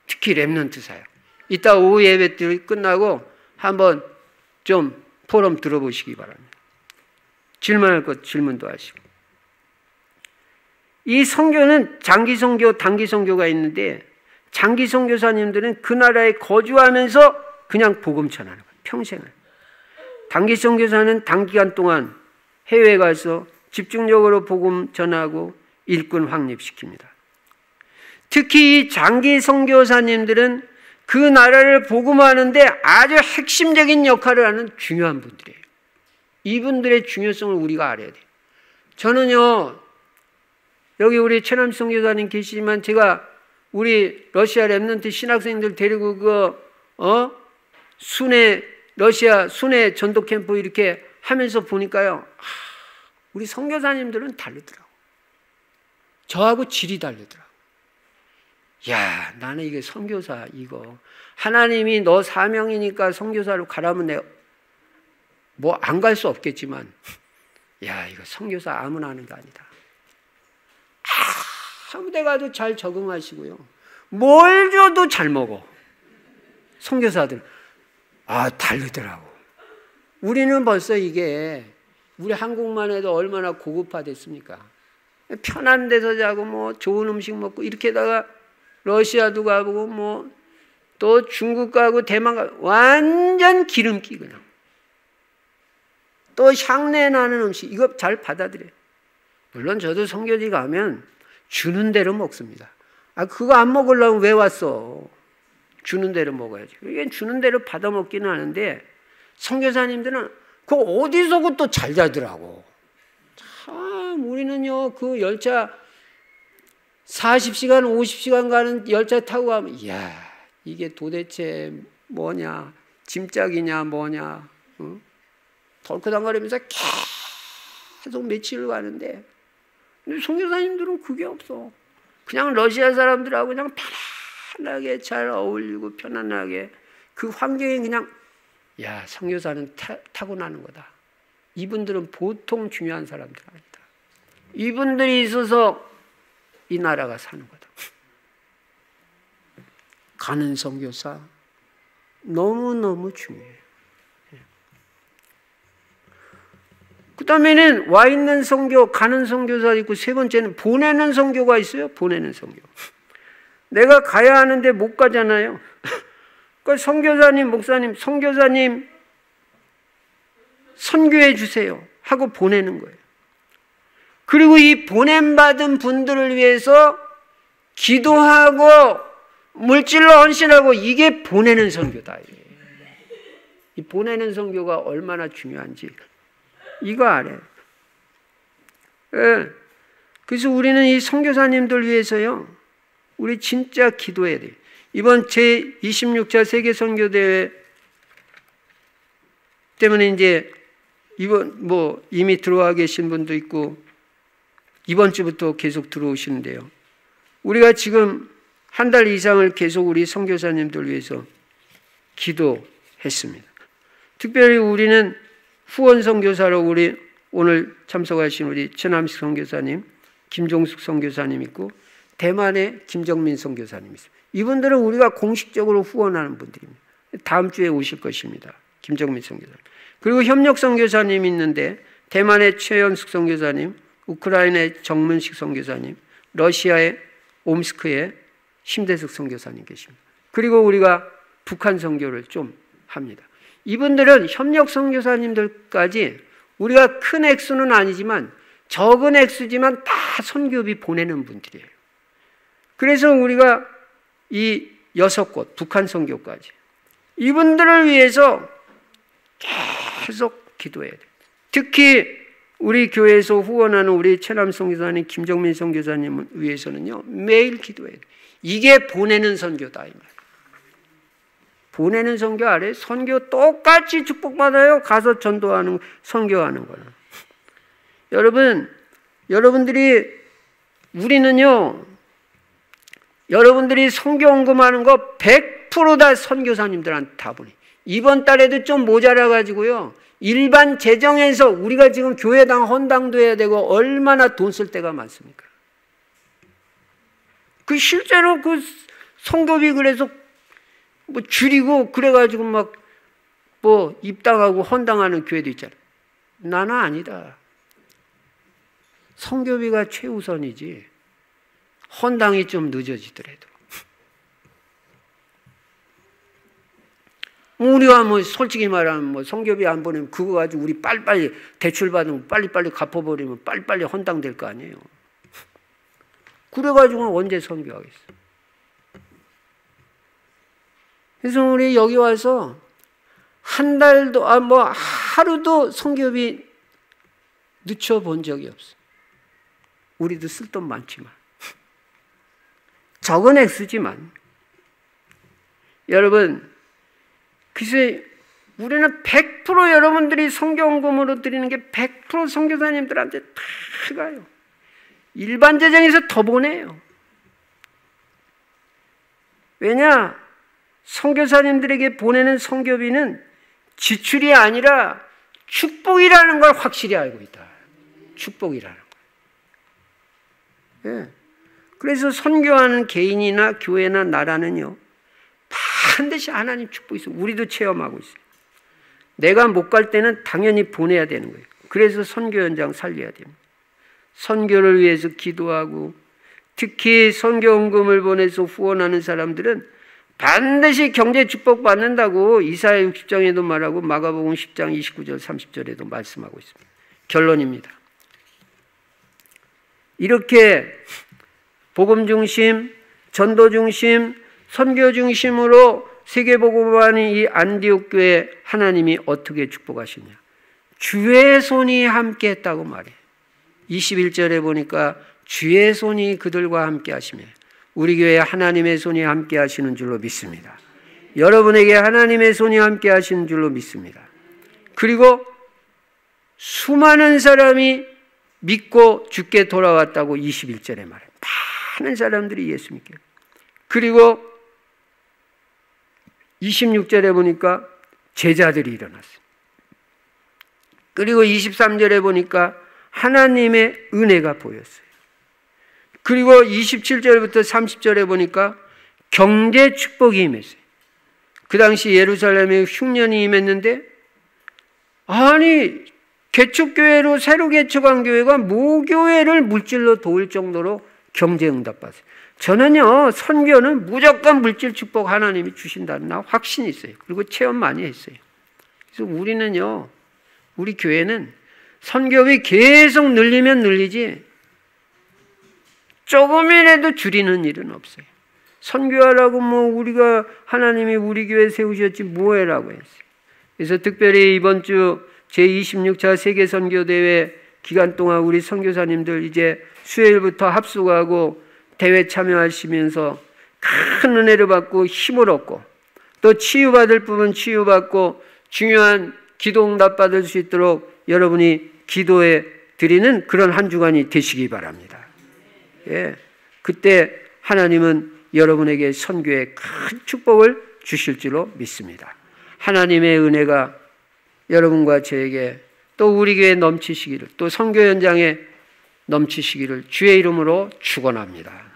특히 랩넌트 사역. 이따 오후 예배 끝나고 한번 좀 포럼 들어보시기 바랍니다. 질문할 것 질문도 하시고. 이 선교는 장기 선교, 단기 선교가 있는데, 장기 선교사님들은 그 나라에 거주하면서 그냥 복음 전하는 거예요. 평생을. 단기 선교사는 단기간 동안 해외에 가서 집중적으로 복음 전하고 일꾼 확립시킵니다. 특히 이 장기 선교사님들은 그 나라를 복음하는데 아주 핵심적인 역할을 하는 중요한 분들이에요. 이분들의 중요성을 우리가 알아야 돼요. 저는요, 여기 우리 최남식 선교사님 계시지만 제가 우리 러시아 랩넌트 신학생들 데리고 러시아 순회 전도 캠프 이렇게 하면서 보니까요, 우리 선교사님들은 다르더라고. 저하고 질이 다르더라고. 야, 나는 이게 선교사, 이거 하나님이 너 사명이니까 선교사로 가라면 내가 뭐 안 갈 수 없겠지만, 야, 이거 선교사 아무나 하는 거 아니다. 아무 데 가도 잘 적응하시고요, 뭘 줘도 잘 먹어. 선교사들 다르더라고. 우리는 벌써 이게, 우리 한국만 해도 얼마나 고급화됐습니까? 편한 데서 자고 뭐 좋은 음식 먹고 이렇게다가 러시아도 가보고 뭐 또 중국 가고 대만 가고 완전 기름기 그냥. 또 향내 나는 음식 이거 잘 받아들여요. 물론 저도 선교지 가면 주는 대로 먹습니다. 그거 안 먹으려면 왜 왔어? 주는 대로 먹어야지. 이게 주는 대로 받아 먹기는 하는데, 선교사님들은 그 어디서 그것도 잘 자더라고. 참, 우리는요, 그 열차 40시간, 50시간 가는 열차 타고 가면, 이야, 이게 도대체 뭐냐, 짐짝이냐, 뭐냐, 응? 덜커덩거리면서 계속 며칠을 가는데, 근데 선교사님들은 그게 없어. 그냥 러시아 사람들하고 그냥 편안하게 잘 어울리고 편안하게 그 환경에 그냥 야, 선교사는 타고나는 거다. 이분들은 보통 중요한 사람들 아니다. 이분들이 있어서 이 나라가 사는 거다. 가는 선교사 너무너무 중요해요. 그 다음에는 와 있는 선교, 가는 선교사 있고 세 번째는 보내는 선교가 있어요. 보내는 선교. 내가 가야 하는데 못 가잖아요. 그 선교사님, 목사님, 선교사님 선교해 주세요 하고 보내는 거예요. 그리고 이 보냄받은 분들을 위해서 기도하고 물질로 헌신하고 이게 보내는 선교다. 이 보내는 선교가 얼마나 중요한지 이거 알아요. 예. 그래서 우리는 이 선교사님들 위해서요, 우리 진짜 기도해야 돼요. 이번 제26차 세계 선교대회 때문에 이제 이번 이미 들어와 계신 분도 있고 이번 주부터 계속 들어오시는데요. 우리가 지금 한 달 이상을 계속 우리 선교사님들 위해서 기도했습니다. 특별히 우리는 후원 선교사로 우리 오늘 참석하신 우리 최남식 선교사님, 김종숙 선교사님 있고 대만의 김정민 선교사님 있습니다. 이분들은 우리가 공식적으로 후원하는 분들입니다. 다음 주에 오실 것입니다. 김정민 선교사님. 그리고 협력 선교사님이 있는데 대만의 최연숙 선교사님, 우크라이나의 정문식 선교사님, 러시아의 옴스크의 심대숙 선교사님 계십니다. 그리고 우리가 북한 선교를 좀 합니다. 이분들은 협력 선교사님들까지 우리가 큰 액수는 아니지만 적은 액수지만 다 선교비 보내는 분들이에요. 그래서 우리가 이 6곳 북한 선교까지 이분들을 위해서 계속 기도해야 돼요. 특히 우리 교회에서 후원하는 우리 최남 선교사님, 김정민 선교사님을 위해서는요 매일 기도해야 돼요. 이게 보내는 선교다 이 말. 보내는 선교 아래 선교 똑같이 축복받아요. 가서 전도하는 선교하는 거는. 여러분들이 우리는요 여러분들이 선교 헌금하는 거 100% 다 선교사님들한테 다 보내. 이번 달에도 좀 모자라 가지고요 일반 재정에서 우리가 지금 교회당 헌당도 해야 되고 얼마나 돈 쓸 때가 많습니까? 그 실제로 그 선교비 그래서 줄이고 그래가지고 막 입당하고 헌당하는 교회도 있잖아요. 나는 아니다. 선교비가 최우선이지. 헌당이 좀 늦어지더라도. 우리가 솔직히 말하면 선교비 안 보내면 그거 가지고 우리 빨리빨리 대출 받으면 빨리빨리 갚아버리면 빨리빨리 헌당될 거 아니에요. 그래가지고 언제 선교하겠어. 그래서 우리 여기 와서 한 달도 하루도 선교비 늦춰본 적이 없어. 우리도 쓸 돈 많지만 적은 액수지만 여러분 그래서 우리는 100% 여러분들이 선교헌금으로 드리는 게 100% 선교사님들한테 다 가요. 일반 재정에서 더 보내요. 왜냐? 선교사님들에게 보내는 선교비는 지출이 아니라 축복이라는 걸 확실히 알고 있다. 축복이라는 거. 예. 그래서 선교하는 개인이나 교회나 나라는요 반드시 하나님 축복이 있어요. 우리도 체험하고 있어요. 내가 못 갈 때는 당연히 보내야 되는 거예요. 그래서 선교 현장 살려야 됩니다. 선교를 위해서 기도하고 특히 선교헌금을 보내서 후원하는 사람들은 반드시 경제 축복 받는다고 이사야 60장에도 말하고 마가복음 10장 29절 30절에도 말씀하고 있습니다. 결론입니다. 이렇게 복음 중심, 전도 중심, 선교 중심으로 세계복음화하는 이 안디옥 교회 하나님이 어떻게 축복하시냐. 주의 손이 함께 했다고 말해요. 21절에 보니까 주의 손이 그들과 함께 하시며 우리 교회에 하나님의 손이 함께 하시는 줄로 믿습니다. 여러분에게 하나님의 손이 함께 하시는 줄로 믿습니다. 그리고 수많은 사람이 믿고 주께 돌아왔다고 21절에 말해요. 많은 사람들이 예수 믿게. 그리고 26절에 보니까 제자들이 일어났어요. 그리고 23절에 보니까 하나님의 은혜가 보였어요. 그리고 27절부터 30절에 보니까 경제 축복이 임했어요. 그 당시 예루살렘에 흉년이 임했는데, 아니 개척교회로 새로 개척한 교회가 모교회를 물질로 도울 정도로 경제 응답받았어요. 저는요, 선교는 무조건 물질 축복 하나님이 주신다는 나 확신이 있어요. 그리고 체험 많이 했어요. 그래서 우리는요, 우리 교회는 선교비 계속 늘리면 늘리지 조금이라도 줄이는 일은 없어요. 선교하라고 우리가 하나님이 우리 교회 세우셨지 뭐해라고 했어요. 그래서 특별히 이번 주 제26차 세계선교대회 기간 동안 우리 선교사님들 이제 수요일부터 합숙하고 대회 참여하시면서 큰 은혜를 받고 힘을 얻고, 또 치유받을 부분 치유받고 중요한 기도 응답 받을 수 있도록 여러분이 기도해 드리는 그런 한 주간이 되시기 바랍니다. 예, 그때 하나님은 여러분에게 선교에 큰 축복을 주실 줄로 믿습니다. 하나님의 은혜가 여러분과 저에게 또 우리 교회에 넘치시기를, 또 선교 현장에 넘치시기를 주의 이름으로 축원합니다.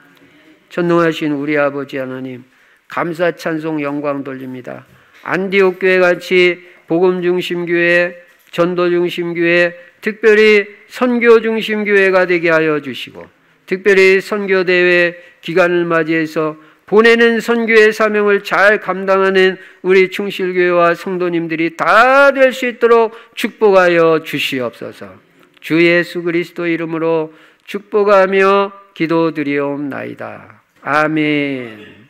전능하신 우리 아버지 하나님, 감사 찬송 영광 돌립니다. 안디옥 교회 같이 복음 중심 교회, 전도 중심 교회, 특별히 선교 중심 교회가 되게 하여 주시고, 특별히 선교 대회 기간을 맞이해서 보내는 선교의 사명을 잘 감당하는 우리 충실교회와 성도님들이 다 될 수 있도록 축복하여 주시옵소서. 주 예수 그리스도 이름으로 축복하며 기도드리옵나이다. 아멘.